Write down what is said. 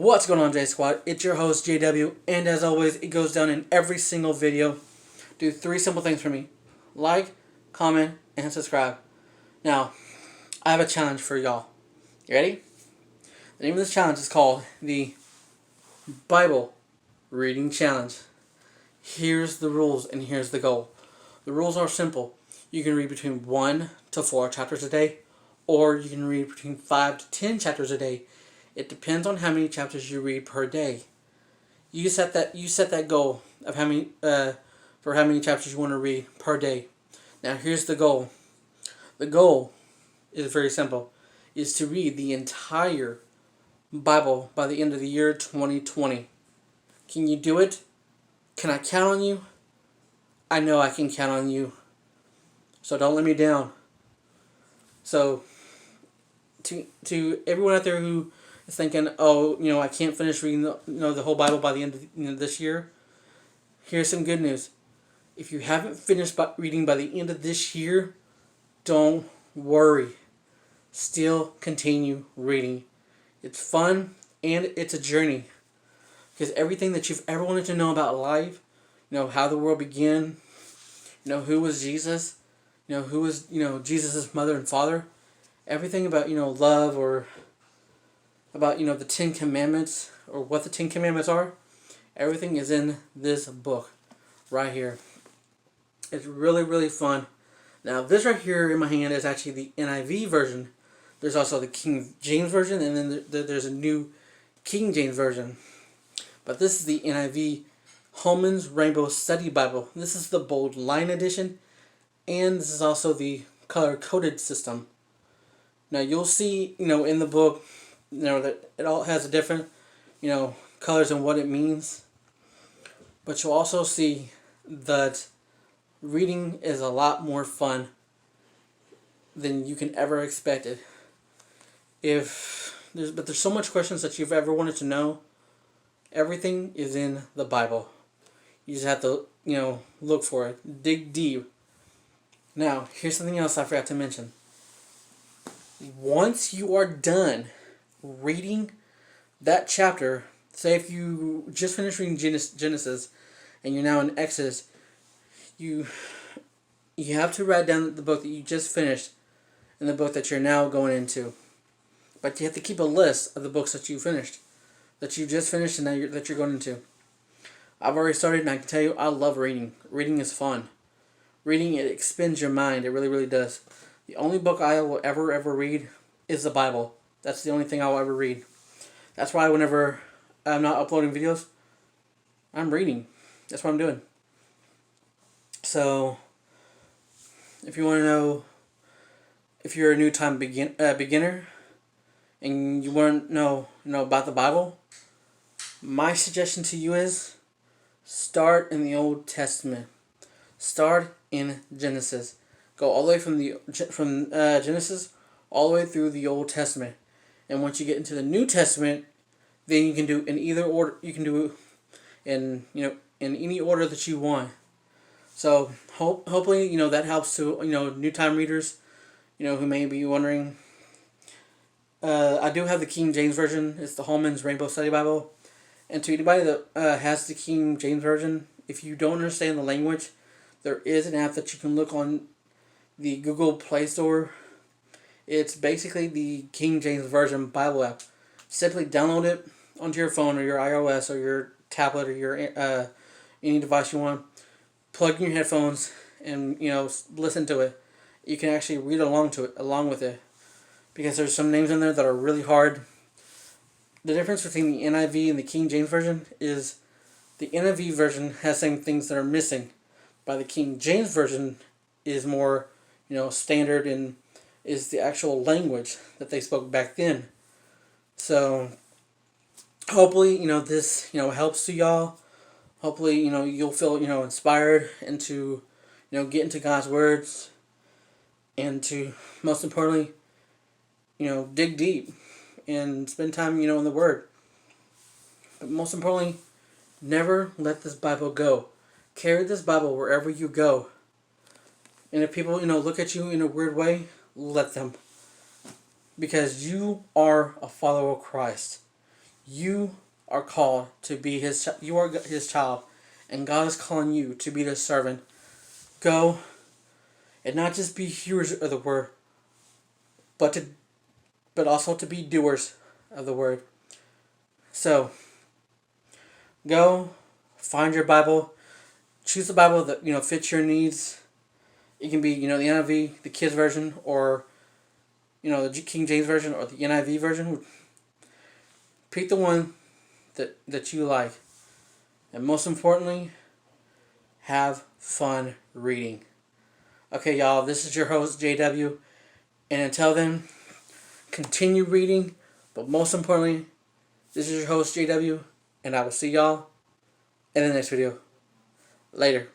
What's going on, J Squad? It's your host, JW, and as always, it goes down in every single video. Do three simple things for me: like, comment, and subscribe. Now, I have a challenge for y'all. You ready? The name of this challenge is called the Bible Reading Challenge. Here's the rules and here's the goal. The rules are simple. You can read between 1 to 4 chapters a day, or you can read between 5 to 10 chapters a day. It depends on how many chapters you read per day. You set that goal of how many for how many chapters you want to read per day. Now here's the goal. The goal is very simple. Is to read the entire Bible by the end of the year 2020. Can you do it? Can I count on you? I know I can count on you. So don't let me down. So to everyone out there who is thinking, oh, I can't finish reading the whole Bible by the end of this year, here's some good news. If you haven't finished reading by the end of this year, don't worry. Still continue reading. It's fun and it's a journey. Because everything that you've ever wanted to know about life, how the world began, who was Jesus, who was, Jesus' mother and father, everything about, love, or about, the 10 Commandments, or what the 10 Commandments are, everything is in this book right here. It's really, really fun. Now, this right here in my hand is actually the NIV version. There's also the King James version, and then there's a new King James version. But this is the NIV Holman's Rainbow Study Bible. This is the bold line edition, and this is also the color-coded system. Now, you'll see, in the book, that it all has a different, colors and what it means. But you'll also see that reading is a lot more fun than you can ever expect it. But there's so much questions that you've ever wanted to know. Everything is in the Bible. You just have to, look for it. Dig deep. Now, here's something else I forgot to mention. Once you are done reading that chapter, say if you just finished reading Genesis and you're now in Exodus, you have to write down the book that you just finished and the book that you're now going into. But you have to keep a list of the books that you finished, that you just finished and that you're going into. I've already started, and I can tell you, I love reading. Reading is fun. Reading, it expands your mind. It really, really does. The only book I will ever read is the Bible. That's the only thing I will ever read. That's why whenever I'm not uploading videos, I'm reading. That's what I'm doing. So, if you want to know, if you're a new time beginner, and you want to know about the Bible, my suggestion to you is start in the Old Testament. Start in Genesis. Go all the way from Genesis all the way through the Old Testament. And once you get into the New Testament, then you can do in either order. You can do in any order that you want. So hopefully that helps to new time readers, who may be wondering. I do have the King James version. It's the Holman's Rainbow Study Bible. And to anybody that has the King James version, if you don't understand the language, there is an app that you can look on the Google Play Store. It's basically the King James Version Bible app. Simply download it onto your phone or your iOS or your tablet or your any device you want. Plug in your headphones and listen to it. You can actually read along with it. Because there's some names in there that are really hard. The difference between the NIV and the King James Version is the NIV version has some things that are missing. By the King James Version is more, standard and is the actual language that they spoke back then. So, hopefully, this, helps to y'all. Hopefully, you'll feel, inspired and to, get into God's words. And to, most importantly, dig deep and spend time, in the Word. But most importantly, never let this Bible go. Carry this Bible wherever you go. And if people, look at you in a weird way, let them. Because you are a follower of Christ. You are called to be you are his child, and God is calling you to be the servant. Go and not just be hearers of the word, but also to be doers of the word. So go find your Bible, choose a Bible that fits your needs. It can be the NIV, the Kids version, or the King James version, or the NIV version. Pick the one that you like, and most importantly, have fun reading. Okay, y'all, this is your host JW, and until then, continue reading. But most importantly, this is your host JW, and I will see y'all in the next video. Later.